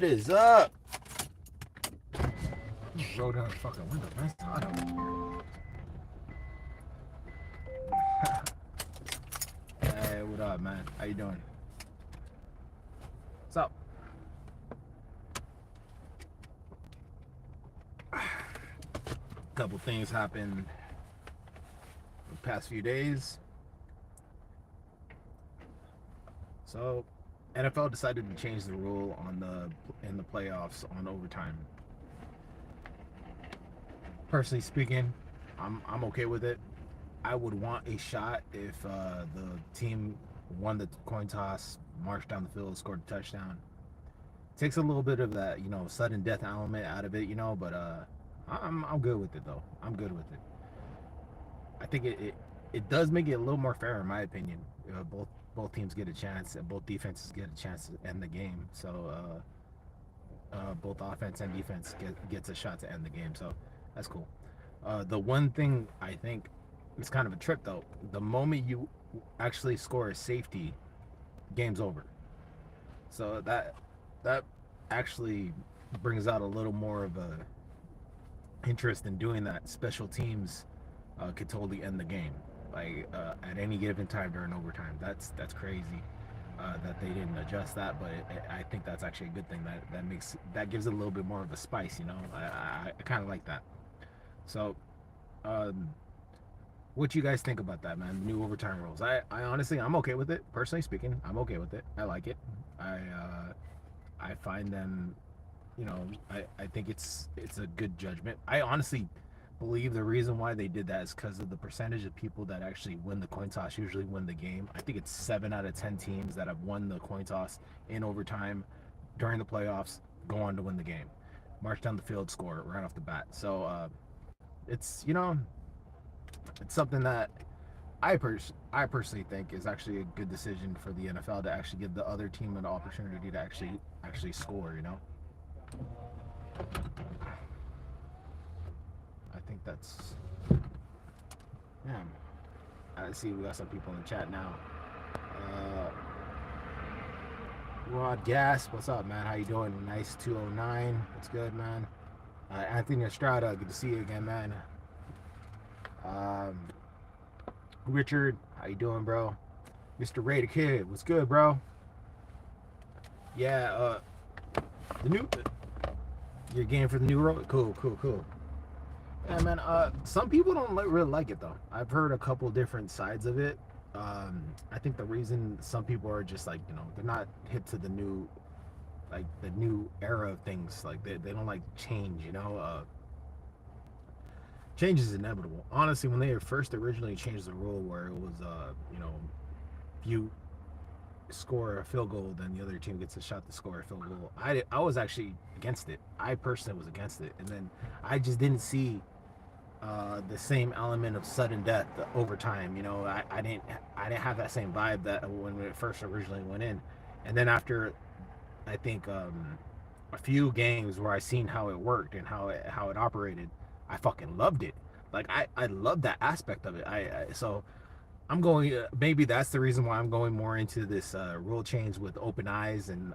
What is up? Roll down the fucking window, man. It's hot out here. Hey, what up, man? How you doing? What's up? Couple things happened the past few days. So, NFL decided to change the rule in the playoffs on overtime. Personally speaking, I'm okay with it. I would want a shot if the team won the coin toss, marched down the field, scored a touchdown. Takes a little bit of that, sudden death element out of it, but I'm good with it though. I'm good with it. I think it does make it a little more fair in my opinion. Both teams get a chance, and both defenses get a chance to end the game. So both offense and defense gets a shot to end the game. So that's cool. The one thing I think is kind of a trick though, the moment you actually score a safety, game's over. So that actually brings out a little more of a interest in doing that. Special teams could totally end the game, like at any given time during overtime. That's crazy that they didn't adjust that, but I think that's actually a good thing. That gives it a little bit more of a spice. I kind of like that. So, what you guys think about that, man? New overtime rules. I honestly, I'm okay with it. Personally speaking, I'm okay with it. I like it. I find them, I think it's a good judgment. I honestly believe the reason why they did that is because of the percentage of people that actually win the coin toss usually win the game. I think it's 7 out of 10 teams that have won the coin toss in overtime during the playoffs go on to win the game. March down the field, score right off the bat. So it's it's something that I personally think is actually a good decision for the NFL to actually give the other team an opportunity to actually score. I think that's, yeah. I see we got some people in the chat now. Rod Gas, what's up, man? How you doing? Nice 209. What's good, man? Anthony Estrada, good to see you again, man. Richard, how you doing, bro? Mr. Raider Kid, what's good, bro? Yeah, your game for the new road? Cool. Yeah, man, some people don't really like it, though. I've heard a couple different sides of it. I think the reason some people are just like, they're not hip to the new era of things. Like, they don't like change, change is inevitable. Honestly, when they first originally changed the rule where it was, if you score a field goal, then the other team gets a shot to score a field goal. I was actually against it. I personally was against it, and then I just didn't see the same element of sudden death over time. I didn't have that same vibe that when it first originally went in, and then after, I think a few games where I seen how it worked and how it operated, I fucking loved it. Like I love that aspect of it. So I'm going. Maybe that's the reason why I'm going more into this rule change with open eyes and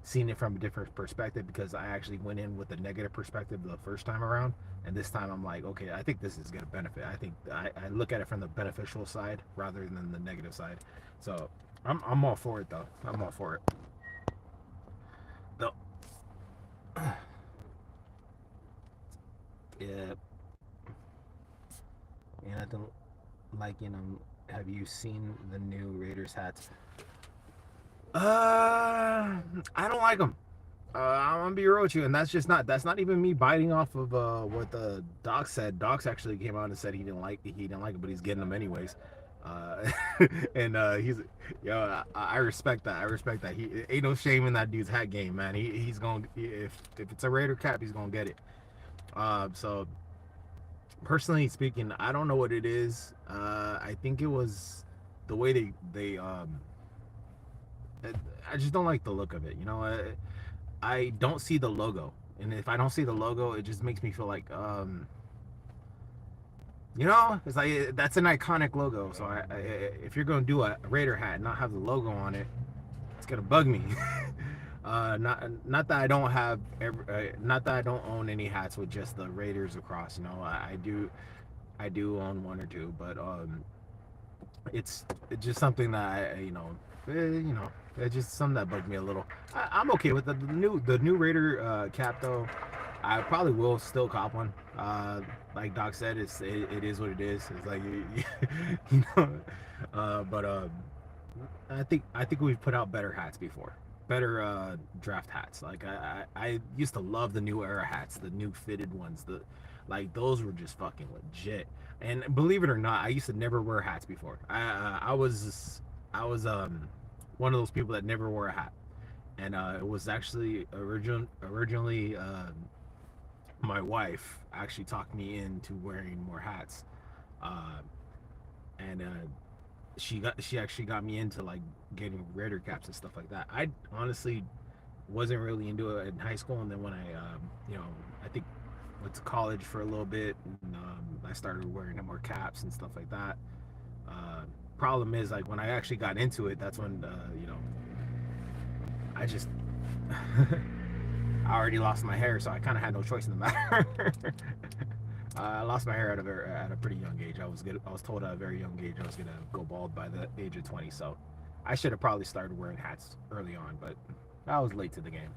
seeing it from a different perspective, because I actually went in with a negative perspective the first time around, and this time I'm like, okay, I think this is gonna benefit. I think I look at it from the beneficial side rather than the negative side. So I'm all for it though. I'm all for it. Though. Yeah. And I don't like, have you seen the new Raiders hats? I don't like them. I'm gonna be real with you, and that's not even me biting off of what the Doc said. Doc's actually came out and said he didn't like it, but he's getting them anyways. And he's, I respect that. I respect that. He ain't no shame in that dude's hat game, man. He's gonna, if it's a Raider cap, he's gonna get it. So personally speaking, I don't know what it is. I think it was the way they I just don't like the look of it. I don't see the logo, and if I don't see the logo, it just makes me feel like it's like that's an iconic logo. So if you're gonna do a Raider hat and not have the logo on it, it's gonna bug me. Not that I don't have not that I don't own any hats with just the Raiders across. You know, I do own one or two, but it's just something that you know, it's just something that bugged me a little. I'm okay with the new Raider cap though. I probably will still cop one. Like Doc said, it is what it is. It's like you know, but I think we've put out better hats before, better draft hats. Like I used to love the new era hats, the new fitted ones. The like those were just fucking legit. And believe it or not, I used to never wear hats before. I was one of those people that never wore a hat, and it was actually originally my wife actually talked me into wearing more hats, uh, and she actually got me into like getting Raider caps and stuff like that. I honestly wasn't really into it in high school, and then when I you know, I think went to college for a little bit, and I started wearing more caps and stuff like that. Uh, Problem is, like when I actually got into it, that's when you know, I just I already lost my hair, so I kind of had no choice in the matter. I lost my hair at a pretty young age. I was told at a very young age I was gonna go bald by the age of 20. So I should have probably started wearing hats early on, but I was late to the game.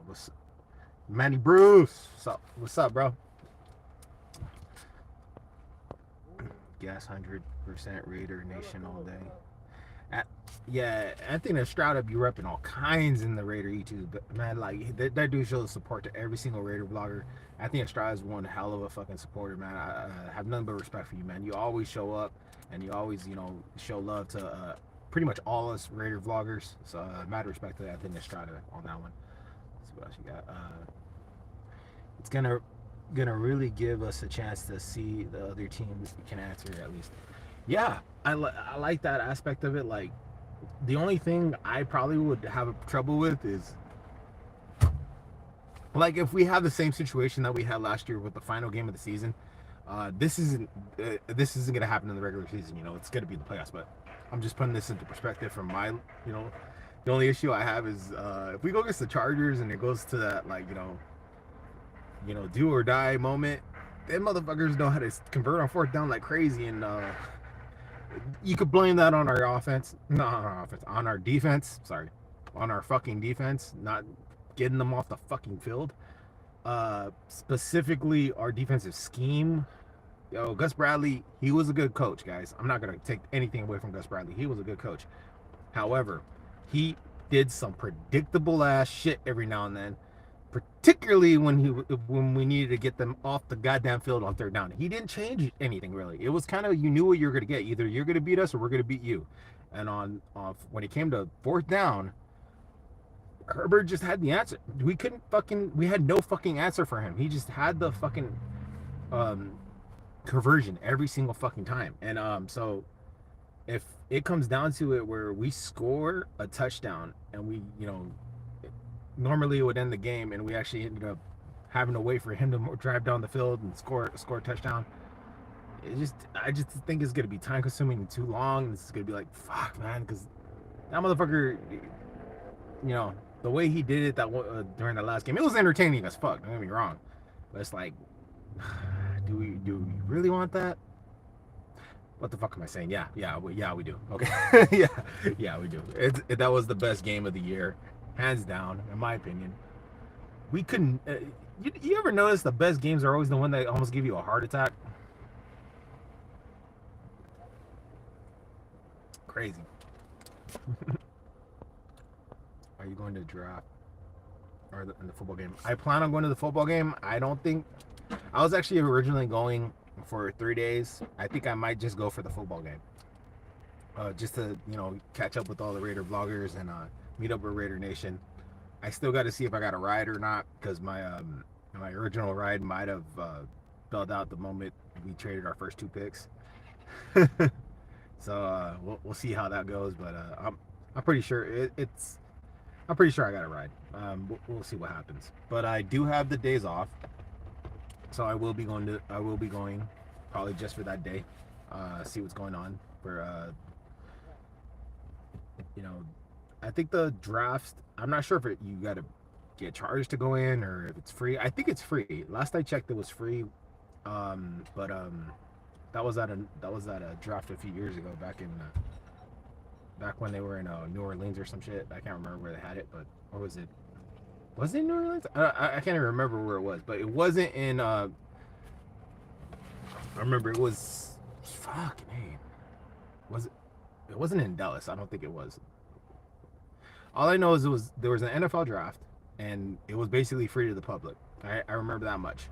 What's Manny Bruce? What's up, bro? Gas 100% Raider Nation all day. Yeah, Anthony Estrada be repping all kinds in the Raider YouTube. But man, like that dude shows support to every single Raider vlogger. Anthony Estrada is one hell of a fucking supporter, man. I have nothing but respect for you, man. You always show up and you always, you know, show love to pretty much all us Raider vloggers. So mad respect to Anthony Estrada on that one. Let's see what else you got. It's gonna really give us a chance to see the other teams can answer at least. Yeah, I like that aspect of it. Like the only thing I probably would have trouble with is like if we have the same situation that we had last year with the final game of the season. This isn't gonna happen in the regular season. You know, it's gonna be in the playoffs. But I'm just putting this into perspective from my, you know, the only issue I have is if we go against the Chargers and it goes to that like you know, do or die moment. Them motherfuckers know how to convert on fourth down like crazy, and you could blame that on our offense. No, on our offense, on our defense. Sorry, on our fucking defense, not getting them off the fucking field. Specifically, our defensive scheme. Yo, Gus Bradley, he was a good coach, guys. I'm not gonna take anything away from Gus Bradley. He was a good coach. However, he did some predictable ass shit every now and then, particularly when we needed to get them off the goddamn field on third down. He didn't change anything really. It was kind of, you knew what you were gonna get. Either you're gonna beat us or we're gonna beat you. And on when it came to fourth down, Herbert just had the answer. We had no fucking answer for him. He just had the fucking um, conversion every single fucking time. And so if it comes down to it where we score a touchdown and we, you know, normally it would end the game, and we actually ended up having to wait for him to drive down the field and score a touchdown. I just think it's gonna be time consuming and too long. It's gonna be like fuck, man, because that motherfucker, you know, the way he did it during the last game, it was entertaining as fuck. Don't get me wrong, but it's like, do we really want that? What the fuck am I saying? Yeah, we do. Okay, yeah, we do. That was the best game of the year, hands down, in my opinion. We couldn't. You ever notice the best games are always the one that almost give you a heart attack? Crazy. Are you going to draft or in the football game? I plan on going to the football game. I don't think. I was actually originally going for 3 days. I think I might just go for the football game, just to, you know, catch up with all the Raider vloggers and meet up with Raider Nation. I still got to see if I got a ride or not, because my original ride might have bailed out the moment we traded our first 2 picks. So we'll see how that goes, but I'm pretty sure I'm pretty sure I got a ride. We'll see what happens. But I do have the days off, so I will be going probably just for that day. See what's going on for you know, I think the draft. I'm not sure if you got to get charged to go in or if it's free. I think it's free. Last I checked, it was free. But that was at a draft a few years ago, back when they were in New Orleans or some shit. I can't remember where they had it, but or was it? Was it New Orleans? I can't even remember where it was, but it wasn't in. I remember it was. Fuck name. Was it? It wasn't in Dallas. I don't think it was. All I know is there was an NFL draft, and it was basically free to the public. I remember that much.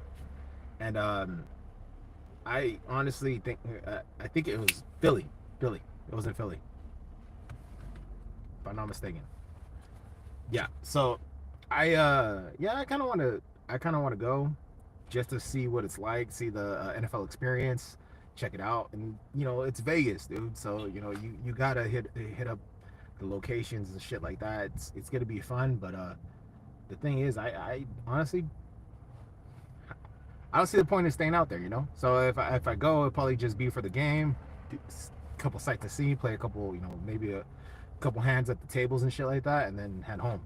And I honestly think I think it was Philly. Philly. It was in Philly, if I'm not mistaken. Yeah. So yeah, I kind of want to go just to see what it's like, see the NFL experience, check it out, and it's Vegas, dude. So you gotta hit up the locations and shit like that. It's gonna be fun, but the thing is, I honestly I don't see the point in staying out there, So if I go, it'll probably just be for the game, a couple sights to see, play a couple, maybe a couple hands at the tables and shit like that, and then head home.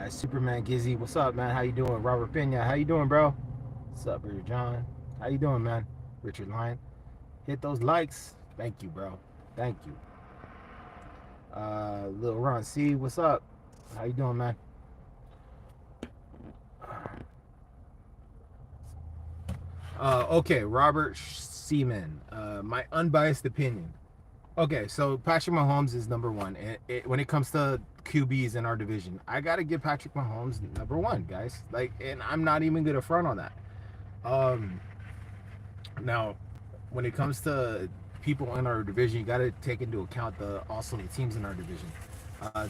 Superman Gizzy, what's up, man? How you doing? Robert Pena, how you doing, bro? What's up, Richard John? How you doing, man? Richard Lyon, hit those likes. Thank you, bro. Thank you. Little Ron C, what's up? How you doing, man? Okay, Robert Seaman. My unbiased opinion. Okay, so Patrick Mahomes is number one. When it comes to QBs in our division, I gotta give Patrick Mahomes number one, guys. And I'm not even gonna front on that. Um, Now, when it comes to people in our division, you gotta take into account also the teams in our division. Uh,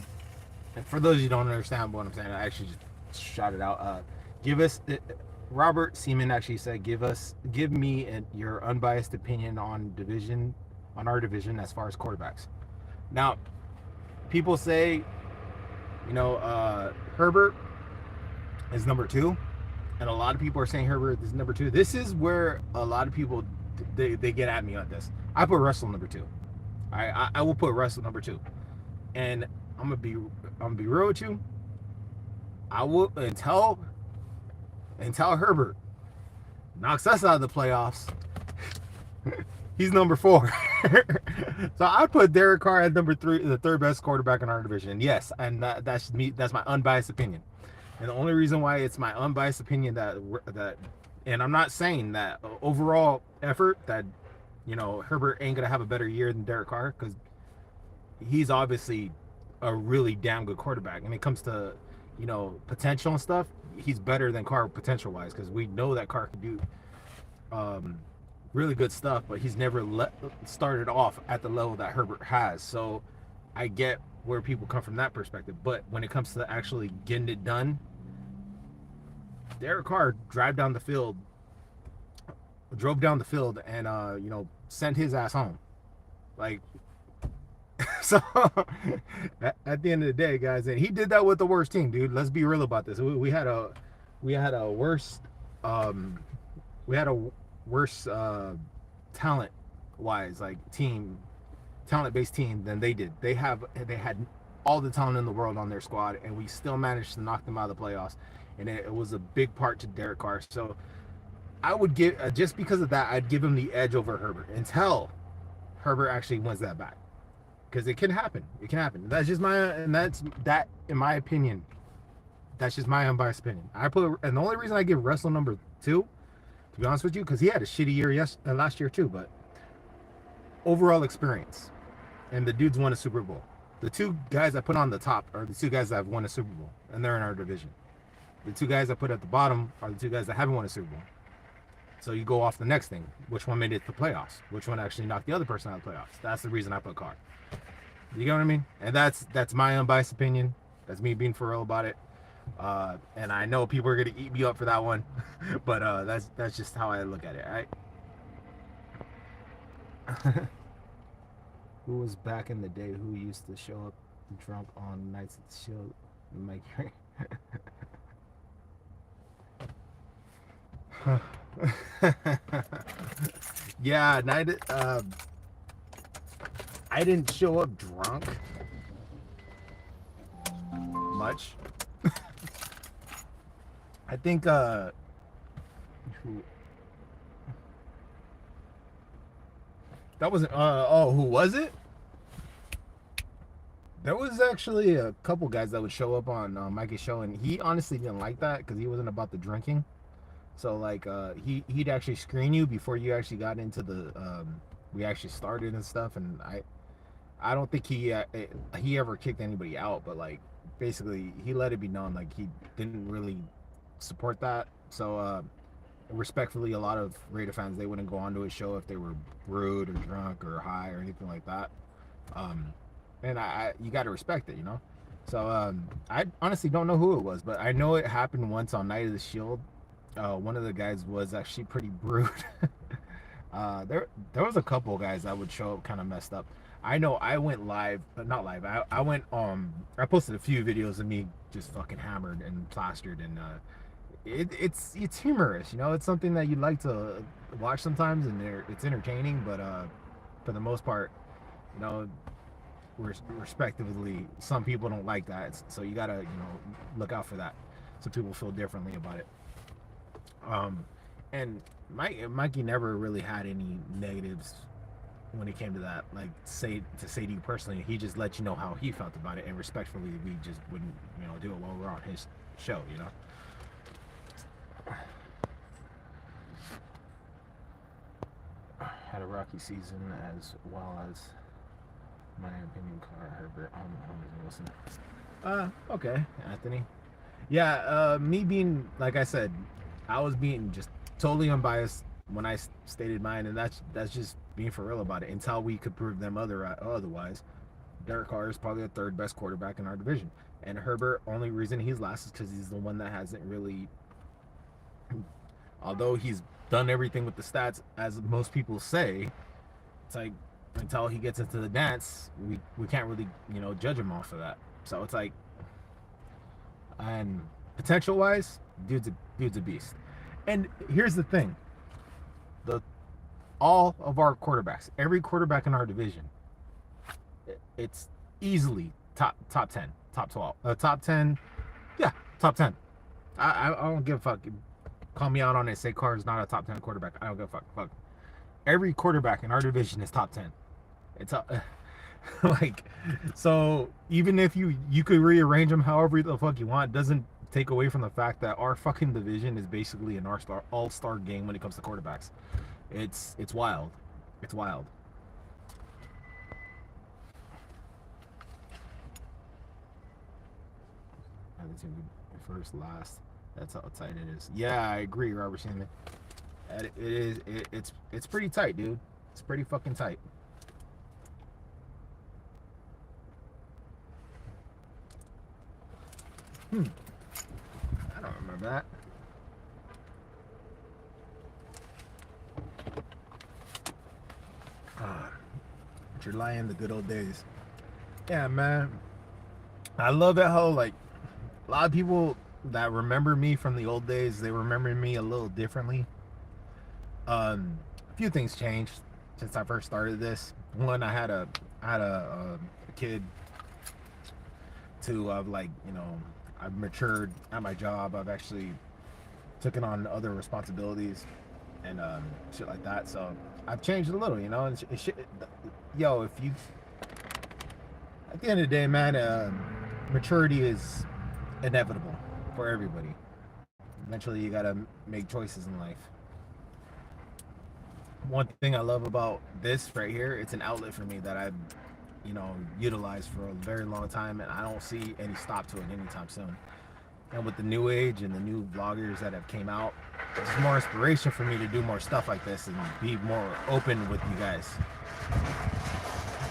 and for those who don't understand what I'm saying, I actually just shot it out. Give us. Robert Seaman actually said, give me your unbiased opinion on our division as far as quarterbacks. Now, people say, Herbert is number two, and a lot of people are saying Herbert is number two. This is where a lot of people they get at me on this. I put Russell number two. I will put Russell number two, and I'm gonna be real with you. I will until Herbert knocks us out of the playoffs. He's number four. So I put Derek Carr at number three, the third best quarterback in our division. Yes, and that's me. That's my unbiased opinion. And the only reason why it's my unbiased opinion and I'm not saying that overall effort that Herbert ain't gonna have a better year than Derek Carr, because he's obviously a really damn good quarterback. And when it comes to potential and stuff, he's better than Carr potential wise, because we know that Carr can do really good stuff, but he's never started off at the level that Herbert has. So I get where people come from that perspective, but when it comes to actually getting it done, Derek Carr drove down the field and sent his ass home. So at the end of the day, guys, and he did that with the worst team, dude. Let's be real about this. We had a worse talent wise, talent based team than they did. They had all the talent in the world on their squad, and we still managed to knock them out of the playoffs. And it was a big part to Derek Carr. So I would give just because of that, I'd give him the edge over Herbert until Herbert actually wins that back, because it can happen. It can happen. That's just in my opinion. That's just my unbiased opinion. And the only reason I give Russell number two, to be honest with you, because he had a shitty year last year too, but overall experience, and the dude's won a Super Bowl. The two guys I put on the top are the two guys that have won a Super Bowl, and they're in our division. The two guys I put at the bottom are the two guys that haven't won a Super Bowl. So you go off the next thing. Which one made it to the playoffs? Which one actually knocked the other person out of the playoffs? That's the reason I put Carr. You get what I mean? And that's my unbiased opinion. That's me being for real about it. And I know people are gonna eat me up for that one, but that's just how I look at it. Right? Who was back in the day who used to show up drunk on nights at the show? Mike. Yeah, night. I didn't show up drunk much. I think who that wasn't oh, who was it? There was actually a couple guys that would show up on Mikey's show, and he honestly didn't like that because he wasn't about the drinking. So like he'd actually screen you before you actually got into the we actually started and stuff, and I don't think he ever kicked anybody out, but like basically he let it be known like he didn't really support that. So respectfully, a lot of Raider fans, they wouldn't go onto his show if they were rude or drunk or high or anything like that. Um, and I you got to respect it, you know. So I honestly don't know who it was, but I know it happened once on Night of the Shield. One of the guys was actually pretty rude. There was a couple guys that would show up kind of messed up. I know I went live, but not live. I went I posted a few videos of me just fucking hammered and plastered, and it's humorous, you know. It's something that you like to watch sometimes, and it's entertaining. But for the most part, you know, respectively, some people don't like that. So you gotta look out for that. Some people feel differently about it. Um, and Mikey never really had any negatives when it came to that. Like say to you personally, he just let you know how he felt about it, and respectfully, we just wouldn't do it while we're on his show. Had a rocky season as well as my opinion. Car Herbert. Wilson. Okay, Anthony. Yeah, me being like I said, I was being just totally unbiased when I stated mine, and that's just being for real about it. Until we could prove them otherwise, Derek Carr is probably the third best quarterback in our division, and Herbert. Only reason he's last is because he's the one that hasn't really, although he's done everything with the stats as most people say. It's like until he gets into the dance, we can't really judge him off of that. So it's like, and potential wise, dude's a beast. And here's the thing: the all of our quarterbacks, every quarterback in our division, it's easily top 10, top 12, top 10, yeah, top 10. I don't give a fuck. Call me out on it. Say Carr's not a top 10 quarterback. I don't give a fuck. Fuck. Every quarterback in our division is top 10. It's like, so even if you could rearrange them however the fuck you want, it doesn't take away from the fact that our fucking division is basically an all-star game when it comes to quarterbacks. It's wild. It's wild. First, last. That's how tight it is. Yeah, I agree, Robert Shannon. It is. It's pretty tight, dude. It's pretty fucking tight. I don't remember that. July in the good old days. Yeah, man. I love it how like a lot of people that remember me from the old days, they remember me a little differently. A few things changed since I first started this. One, I had a kid. Two, I've matured at my job. I've actually taken on other responsibilities and shit like that. So I've changed a little, And yo, if you at the end of the day, man, maturity is inevitable for everybody. Eventually, you gotta make choices in life. One thing I love about this right here, it's an outlet for me that I've, utilized for a very long time, and I don't see any stop to it anytime soon. And with the new age and the new vloggers that have came out, it's more inspiration for me to do more stuff like this and be more open with you guys.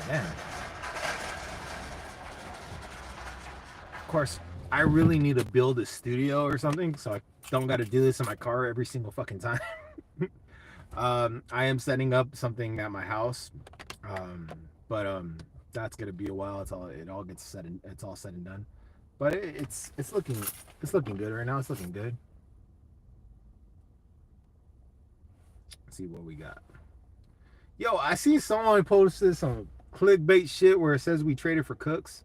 Man. Of course, I really need to build a studio or something, so I don't got to do this in my car every single fucking time. I am setting up something at my house, but that's gonna be a while until it all gets set and it's all said and done. But it's looking good right now. It's looking good. Let's see what we got. Yo, I seen someone posted some clickbait shit where it says we traded for Cooks,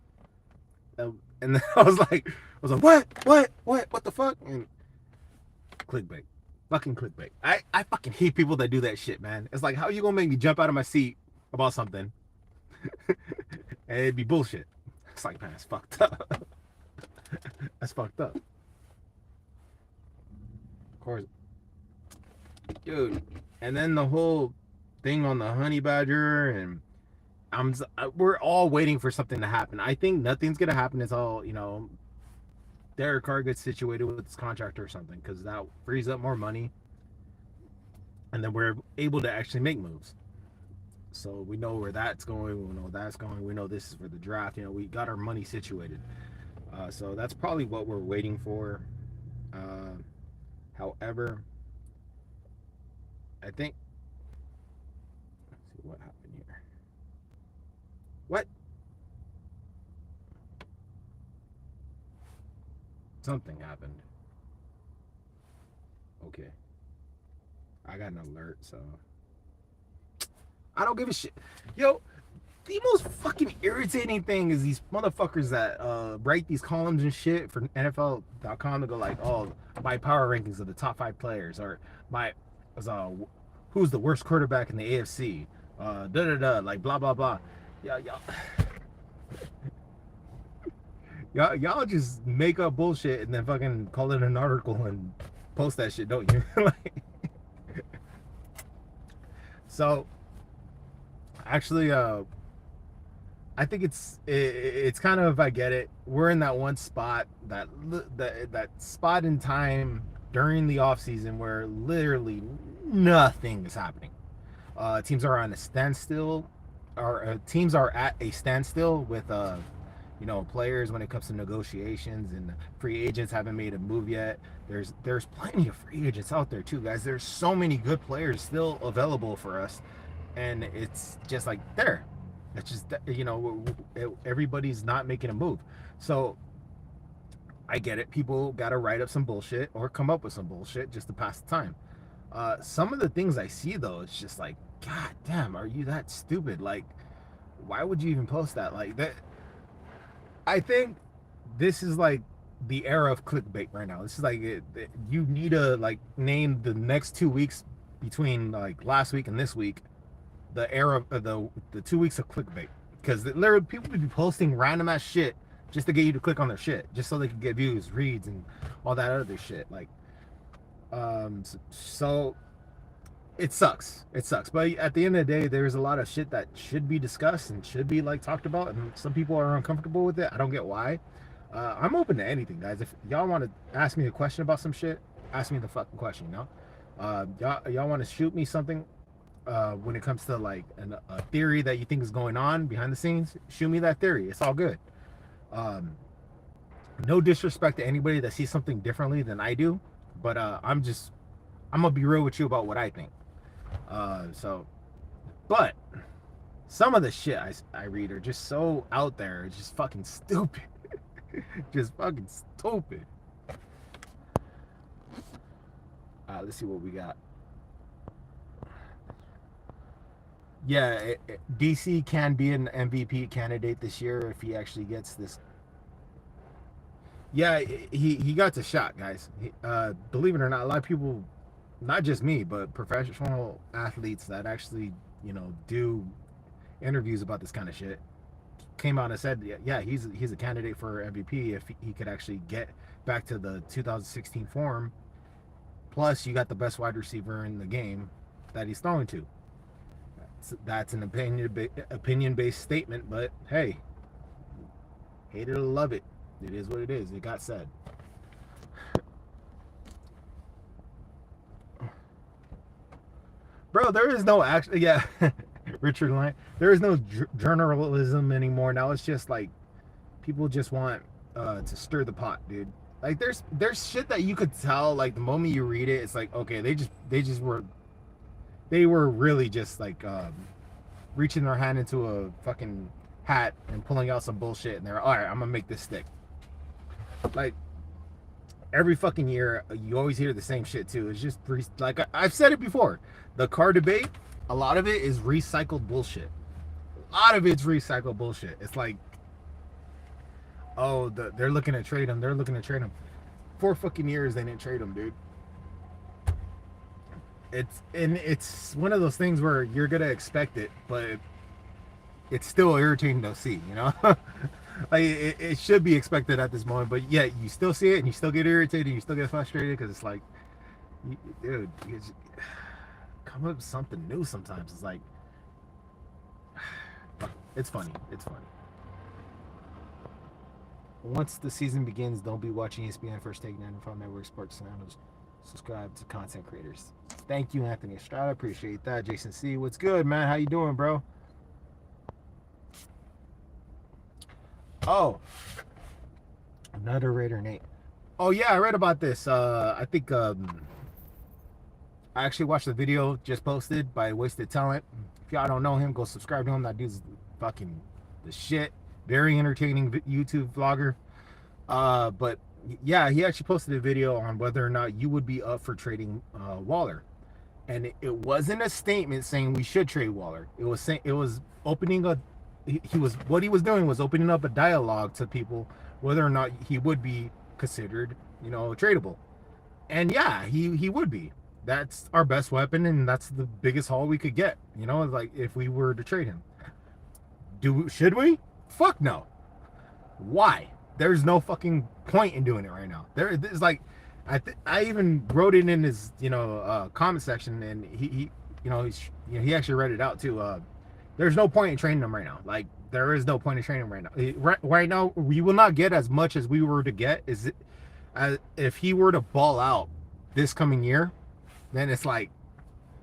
and then I was like, what the fuck? And clickbait, fucking clickbait. I fucking hate people that do that shit, man. It's like, how you gonna make me jump out of my seat about something, and it'd be bullshit. It's like, man, it's fucked up. That's fucked up. Of course, dude. And then the whole thing on the honey badger, and we're all waiting for something to happen. I think nothing's gonna happen until Derek Carr gets situated with his contract or something, because that frees up more money, and then we're able to actually make moves. So we know where that's going. We know that's going. We know this is for the draft. We got our money situated. So that's probably what we're waiting for. However, I think. Let's see what happened here. What? Something happened. Okay. I got an alert, so I don't give a shit. Yo, the most fucking irritating thing is these motherfuckers that write these columns and shit for NFL.com to go like, oh, my power rankings of the top 5 players, or my who's the worst quarterback in the AFC, like blah blah blah. Yeah, y'all just make up bullshit and then fucking call it an article and post that shit, don't you? Like, so actually, I think it's kind of, I get it. We're in that one spot, that spot in time during the off season where literally nothing is happening. Teams are on a standstill, or teams are at a standstill with players when it comes to negotiations, and free agents haven't made a move yet. There's plenty of free agents out there too, guys. There's so many good players still available for us, and it's just like there. It's just everybody's not making a move. So I get it. People got to write up some bullshit or come up with some bullshit just to pass the time. Some of the things I see though, it's just like, God damn, are you that stupid? Like, why would you even post that? Like that. I think this is like the era of clickbait right now. This is like you need to like name the next 2 weeks between like last week and this week the era of the 2 weeks of clickbait, because literally people would be posting random ass shit just to get you to click on their shit, just so they can get views, reads, and all that other shit. Like, so it sucks. It sucks. But at the end of the day, there's a lot of shit that should be discussed and should be like talked about, and some people are uncomfortable with it. I don't get why. I'm open to anything, guys. If y'all want to ask me a question about some shit, ask me the fucking question. Y'all want to shoot me something when it comes to like a theory that you think is going on behind the scenes, shoot me that theory. It's all good. No disrespect to anybody that sees something differently than I do, but I'm gonna be real with you about what I think. But some of the shit I read are just so out there. It's just fucking stupid. Just fucking stupid. Let's see what we got. Yeah, DC can be an MVP candidate this year if he actually gets this. Yeah, he got the shot, guys. Believe it or not, a lot of people, not just me, but professional athletes that actually do interviews about this kind of shit, came out and said, yeah, he's a candidate for MVP if he could actually get back to the 2016 form. Plus, you got the best wide receiver in the game that he's throwing to. That's an opinion-based statement, but hey, hate it or love it, it is what it is. It got said. Bro, there is no actually, yeah. Richard Lyon, there is no journalism anymore. Now it's just like people just want to stir the pot, dude. Like there's shit that you could tell, like the moment you read it, it's like, okay, they were really just like reaching their hand into a fucking hat and pulling out some bullshit, and they're all right, I'm gonna make this stick. Like every fucking year, you always hear the same shit too. It's just like I've said it before. The car debate, a lot of it is recycled bullshit. A lot of it's recycled bullshit. It's like, oh, they're looking to trade him. They're looking to trade him. 4 fucking years they didn't trade him, dude. It's one of those things where you're gonna expect it, but it's still irritating to see, you know. Like it should be expected at this moment, but yet you still see it and you still get irritated, and you still get frustrated because it's like, dude, you just come up with something new. Sometimes it's like, it's funny. It's funny. Once the season begins, don't be watching ESPN, First Take, NFL Network, Sports Channels. Subscribe to content creators. Thank you, Anthony Estrada. Appreciate that. Jason C. What's good, man? How you doing, bro? Oh, another Raider Nate. Oh yeah, I read about this. I think I actually watched the video just posted by Wasted Talent. If y'all don't know him, go subscribe to him. That dude's fucking the shit. Very entertaining YouTube vlogger. But yeah, he actually posted a video on whether or not you would be up for trading Waller. And it wasn't a statement saying we should trade Waller. It was saying, it was opening a, what he was doing was opening up a dialogue to people whether or not he would be considered, you know, tradable. And yeah, he would be. That's our best weapon, and that's the biggest haul we could get. You know, like if we were to trade him. Should we? Fuck no. Why? There's no fucking point in doing it right now. There's like, I even wrote it in his, you know, comment section, and he he actually read it out too. There's no point in training him right now. Like, there is no point in training him right now. Right now, we will not get as much as we were to get. If he were to ball out this coming year, then it's like,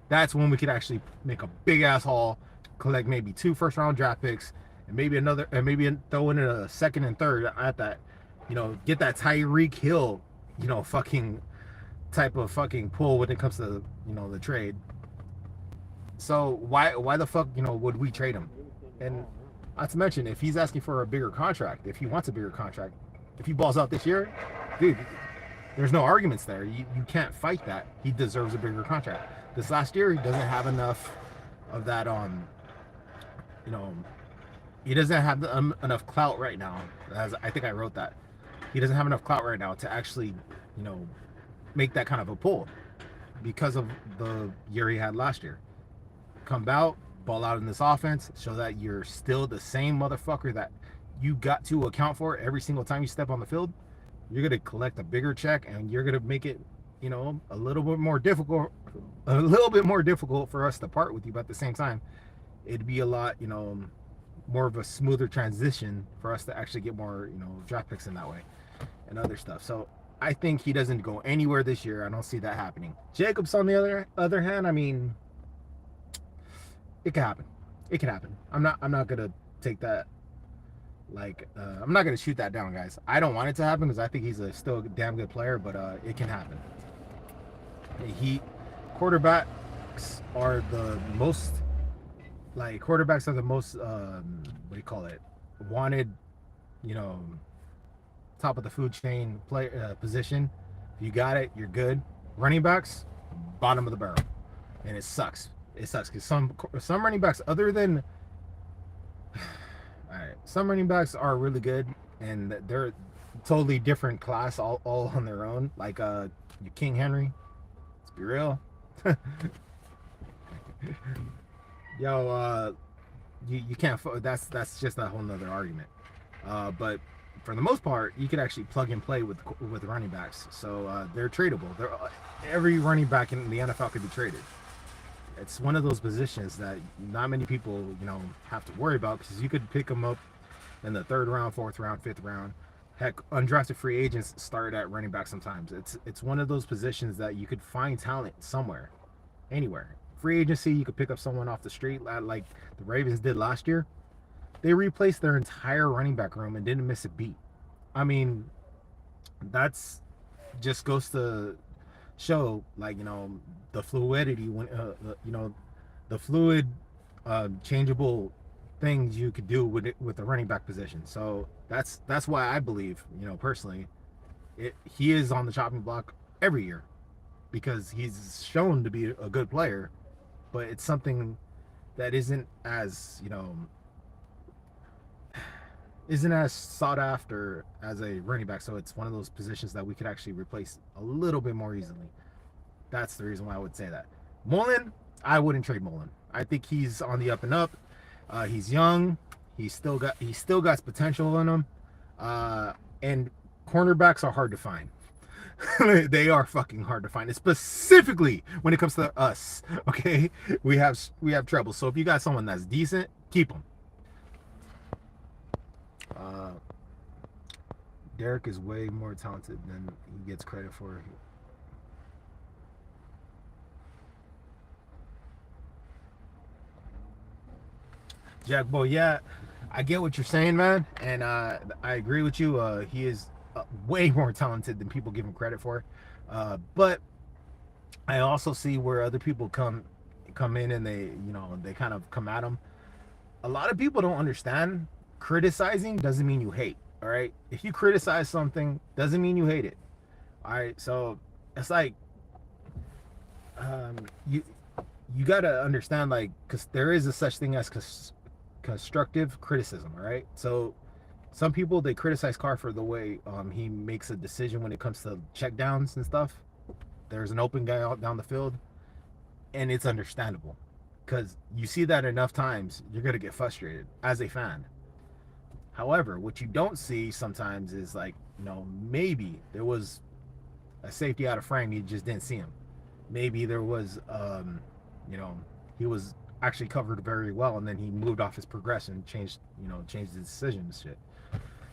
that's when we could actually make a big ass haul, collect maybe 2 first-round draft picks, and maybe throw in a second and third at that, you know, get that Tyreek Hill, you know, fucking type of fucking pull when it comes to, you know, the trade. So why the fuck, you know, would we trade him? And not to mention, if he's asking for a bigger contract, if he wants a bigger contract, if he balls out this year, dude, there's no arguments there. You can't fight that. He deserves a bigger contract. This last year, he doesn't have enough of that, you know, he doesn't have enough clout right now. As I think I wrote that. He doesn't have enough clout right now to actually, you know, make that kind of a pull because of the year he had last year. Come out, ball out in this offense, show that you're still the same motherfucker that you got to account for every single time you step on the field. You're going to collect a bigger check, and you're going to make it, you know, a little bit more difficult for us to part with you. But at the same time, it'd be a lot, you know, more of a smoother transition for us to actually get more, you know, draft picks in that way and other stuff. So I think he doesn't go anywhere this year. I don't see that happening. Jacobs, on the other hand, I mean, it could happen. It could happen. I'm not gonna take that. Like, I'm not gonna shoot that down, guys. I don't want it to happen because I think he's still a damn good player, but it can happen. Quarterbacks are the most, what do you call it? Wanted, you know, top of the food chain position. If you got it, you're good. Running backs, bottom of the barrel, and it sucks. It sucks because some running backs, other than, all right, some running backs are really good, and they're totally different class, all on their own. Like your King Henry, let's be real. Yo, you can't. That's just a whole nother argument. But for the most part, you could actually plug and play with running backs. So they're tradable. Every running back in the NFL could be traded. It's one of those positions that not many people, you know, have to worry about, because you could pick them up in the 3rd round, 4th round, 5th round. Heck, undrafted free agents start at running back sometimes. It's one of those positions that you could find talent somewhere, anywhere. Free agency, you could pick up someone off the street like the Ravens did last year. They replaced their entire running back room and didn't miss a beat. I mean, that's just goes to show, like, you know, the fluidity when you know, the fluid changeable things you could do with the running back position. So that's why I believe, you know, personally, he is on the chopping block every year, because he's shown to be a good player, but it's something that isn't as sought after as a running back. So it's one of those positions that we could actually replace a little bit more easily. That's the reason why I would say that. Mullen, I wouldn't trade Mullen. I think he's on the up and up. He's young. He's still got potential in him. And cornerbacks are hard to find. They are fucking hard to find, specifically when it comes to us. Okay, we have trouble. So if you got someone that's decent, keep them. Derek is way more talented than he gets credit for. Jack Boy, yeah, I get what you're saying, man, and I agree with you. He is way more talented than people give him credit for, but I also see where other people come in and they kind of come at him. A lot of people don't understand. Criticizing doesn't mean you hate. All right, if you criticize something, doesn't mean you hate it. All right, so it's like you gotta understand, like, because there is a such thing as constructive criticism. All right, so some people, they criticize Carr for the way he makes a decision when it comes to check downs and stuff. There's an open guy out down the field, and it's understandable because you see that enough times, you're gonna get frustrated as a fan. However, what you don't see sometimes is, like, maybe there was a safety out of frame, you just didn't see him. Maybe there was he was actually covered very well, and then he moved off his progression, changed his decision and shit.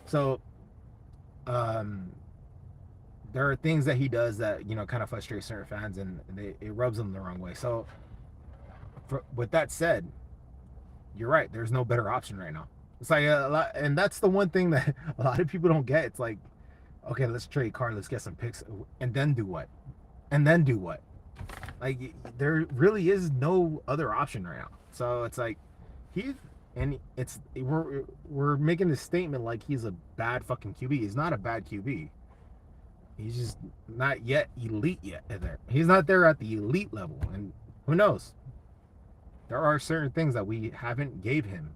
So there are things that he does that kind of frustrate certain fans, and it rubs them the wrong way. So with that said, you're right, there's no better option right now. It's like a lot, and that's the one thing that a lot of people don't get. It's like, okay, let's trade Carr, let's get some picks, and then do what? Like, there really is no other option right now. So it's like we're making this statement like he's a bad fucking QB. He's not a bad QB. He's just not yet elite yet there. He's not there at the elite level, and who knows? There are certain things that we haven't gave him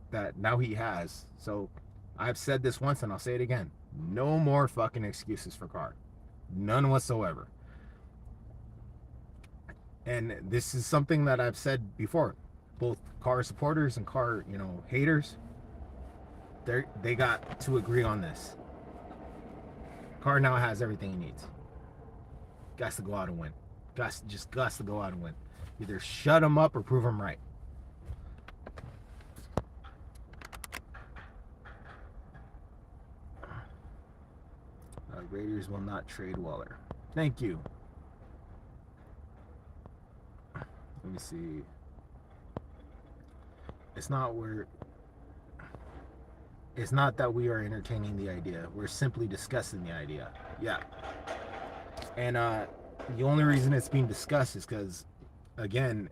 that now he has. So I've said this once and I'll say it again. No more fucking excuses for Carr. None whatsoever. And this is something that I've said before. Both Carr supporters and Carr, haters, they got to agree on this. Carr now has everything he needs. Got to go out and win. Got to go out and win. Either shut him up or prove him right. Raiders will not trade Waller. Thank you. Let me see. It's not that we are entertaining the idea. We're simply discussing the idea. Yeah. And the only reason it's being discussed is because, again,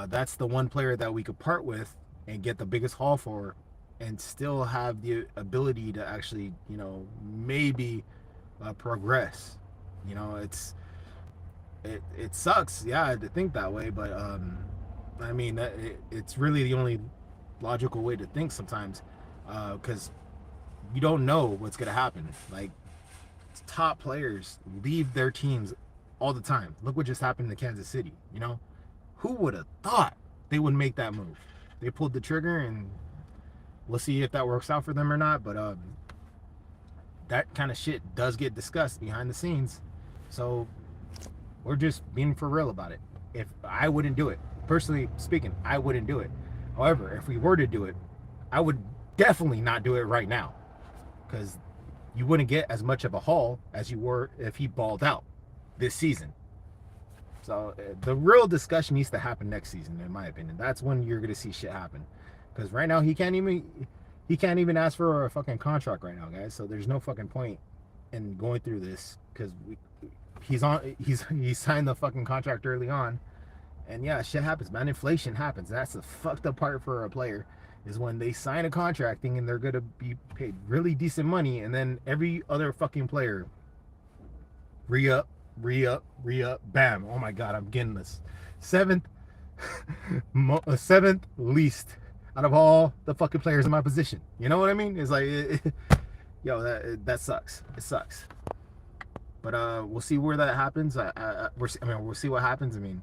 that's the one player that we could part with and get the biggest haul for, and still have the ability to actually, maybe progress. It sucks, yeah, to think that way, but I mean, it's really the only logical way to think sometimes, because you don't know what's gonna happen. Like, top players leave their teams all the time. Look what just happened to Kansas City. Who would have thought they would make that move? They pulled the trigger, and we'll see if that works out for them or not. But that kind of shit does get discussed behind the scenes. So we're just being for real about it. If I wouldn't do it, personally speaking, I wouldn't do it. However, if we were to do it, I would definitely not do it right now, because you wouldn't get as much of a haul as you were if he balled out this season. So the real discussion needs to happen next season, in my opinion. That's when you're gonna see shit happen. Because right now he can't even ask for a fucking contract right now, guys. So there's no fucking point in going through this, because he signed the fucking contract early on. And yeah, shit happens, man. Inflation happens. That's the fucked up part for a player, is when they sign a contract thinking they're gonna be paid really decent money, and then every other fucking player re-up, bam. Oh my god, I'm getting this 7th Seventh least out of all the fucking players in my position. You know what I mean? It's like, yo, that sucks. It sucks. But we'll see where that happens. We'll see what happens. I mean,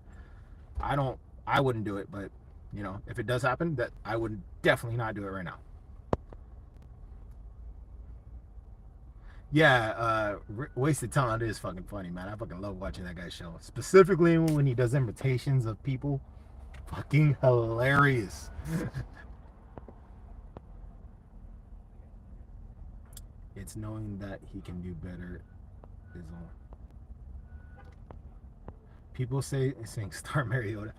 I don't, I wouldn't do it, but you know, if it does happen, that I would definitely not do it right now. Yeah, Wasted Talent is fucking funny, man. I fucking love watching that guy's show, specifically when he does imitations of people. Fucking hilarious. It's knowing that he can do better is all. People saying Star Mariota.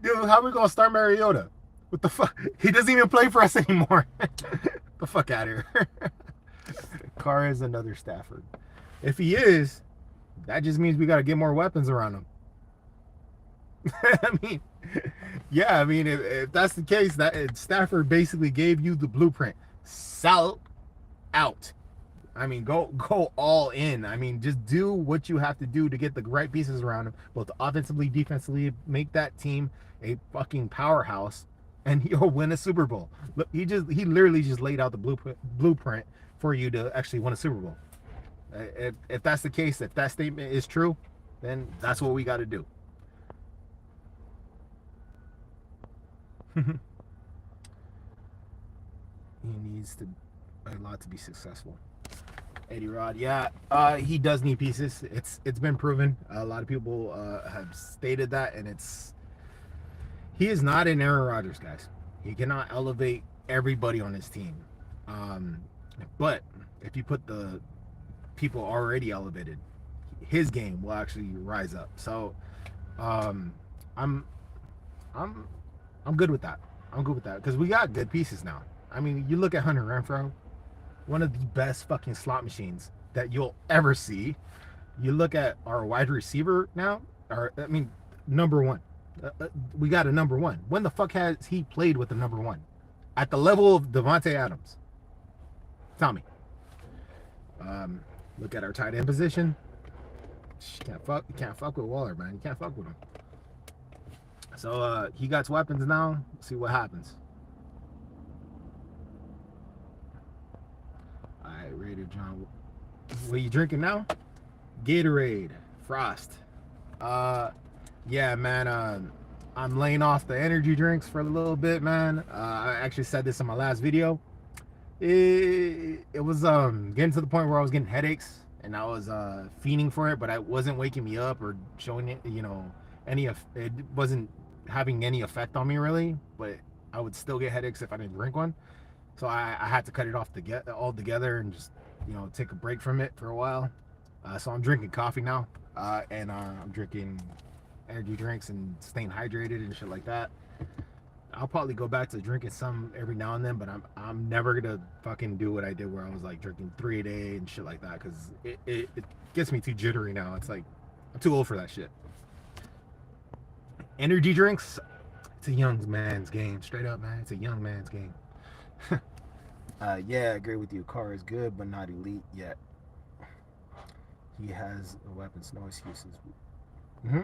Dude, how are we gonna start Mariota? What the fuck? He doesn't even play for us anymore. The fuck out of here. Carr is another Stafford. If he is, that just means we got to get more weapons around him. I mean, yeah, I mean, if that's the case, that Stafford basically gave you the blueprint. Sell out. I mean, go all in. I mean, just do what you have to do to get the right pieces around him, both offensively, defensively, make that team a fucking powerhouse, and he'll win a Super Bowl. Look, he literally just laid out the blueprint for you to actually win a Super Bowl. If that's the case, if that statement is true, then that's what we got to do. He needs a lot to be successful. Eddie Rod, yeah, he does need pieces. It's been proven. A lot of people have stated that, and he is not an Aaron Rodgers, guys. He cannot elevate everybody on his team. But if you put the people already elevated, his game will actually rise up. So I'm good with that. I'm good with that because we got good pieces now. I mean, you look at Hunter Renfrow, one of the best fucking slot machines that you'll ever see. You look at our wide receiver now, number one. We got a number one. When the fuck has he played with the number one? At the level of Devontae Adams. Tell me. Look at our tight end position. You can't fuck with Waller, man. You can't fuck with him. So he got weapons now. See what happens. All right, Raider John. What are you drinking now? Gatorade, Frost. Yeah, man. I'm laying off the energy drinks for a little bit, man. I actually said this in my last video. It was getting to the point where I was getting headaches and I was fiending for it, but it wasn't waking me up or showing it, it wasn't having any effect on me really, but I would still get headaches if I didn't drink one. So I had to cut it off all together and just take a break from it for a while. So I'm drinking coffee now, and I'm drinking energy drinks and staying hydrated and shit like that. I'll probably go back to drinking some every now and then, but I'm never gonna fucking do what I did where I was like drinking 3 a day and shit like that, because it gets me too jittery now. It's like I'm too old for that shit. Energy drinks, it's a young man's game. Straight up, man, it's a young man's game. Yeah, I agree with you. Carr is good, but not elite yet. He has weapons, no excuses. Mm-hmm.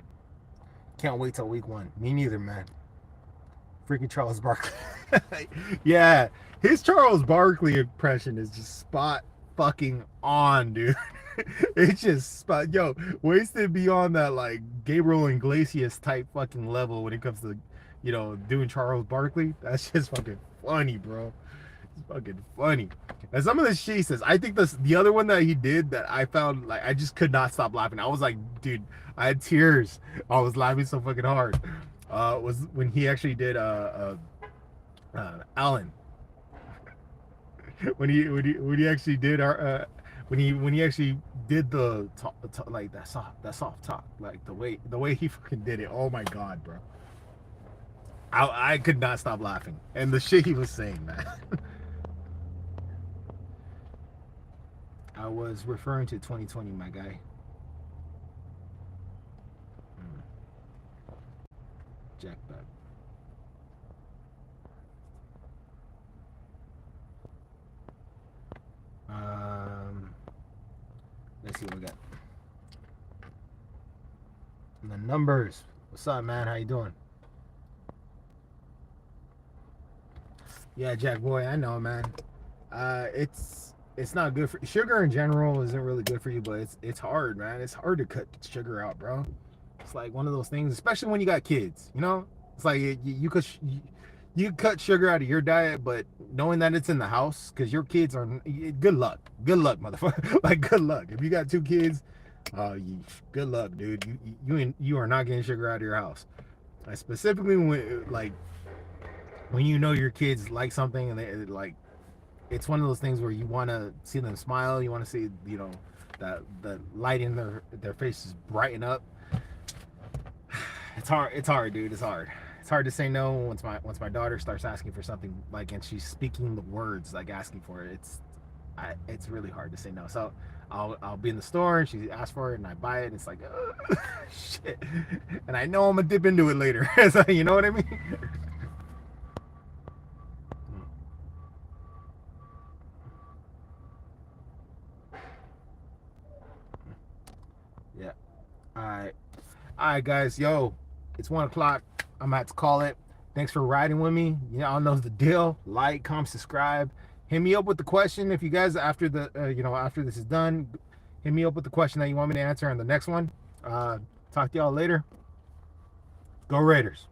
Can't wait till week 1. Me neither, man. Freaking Charles Barkley. Yeah, his Charles Barkley impression is just spot fucking on, dude. It's just spot. Yo, Wasted beyond that, like, Gabriel Iglesias type fucking level when it comes to, doing Charles Barkley. That's just fucking funny, bro. It's fucking funny. And some of the shit he says, I think the other one that he did that I found, like, I just could not stop laughing. I was like, dude, I had tears. I was laughing so fucking hard. Was when he actually did Allen. when he actually did our when he actually did the like that soft talk, like the way he fucking did it. Oh my god, bro. I could not stop laughing, and the shit he was saying, man. I was referring to 2020, my guy. Jackpot. Let's see what we got. The numbers. What's up, man? How you doing? Yeah, Jack boy, I know, man. It's not good for sugar in general. Isn't really good for you, but it's hard, man. It's hard to cut sugar out, bro. It's like one of those things, especially when you got kids. You know, it's like you cut sugar out of your diet, but knowing that it's in the house because your kids are good luck, motherfucker. Like good luck if you got two kids. Good luck, dude. You are not getting sugar out of your house. Like specifically when you know your kids like something and they like it's one of those things where you want to see them smile, you want to see that the light in their faces brighten up. It's hard, dude. It's hard to say no once my daughter starts asking for something like and she's speaking the words like asking for it. It's really hard to say no. So I'll be in the store and she asks for it and I buy it and it's like shit, and I know I'm gonna dip into it later. So, you know what I mean? Yeah. All right. All right, guys. Yo, it's 1 o'clock. I'm about to call it. Thanks for riding with me. Y'all know the deal. Like, comment, subscribe. Hit me up with the question if you guys after the after this is done. Hit me up with the question that you want me to answer on the next one. Talk to y'all later. Go Raiders.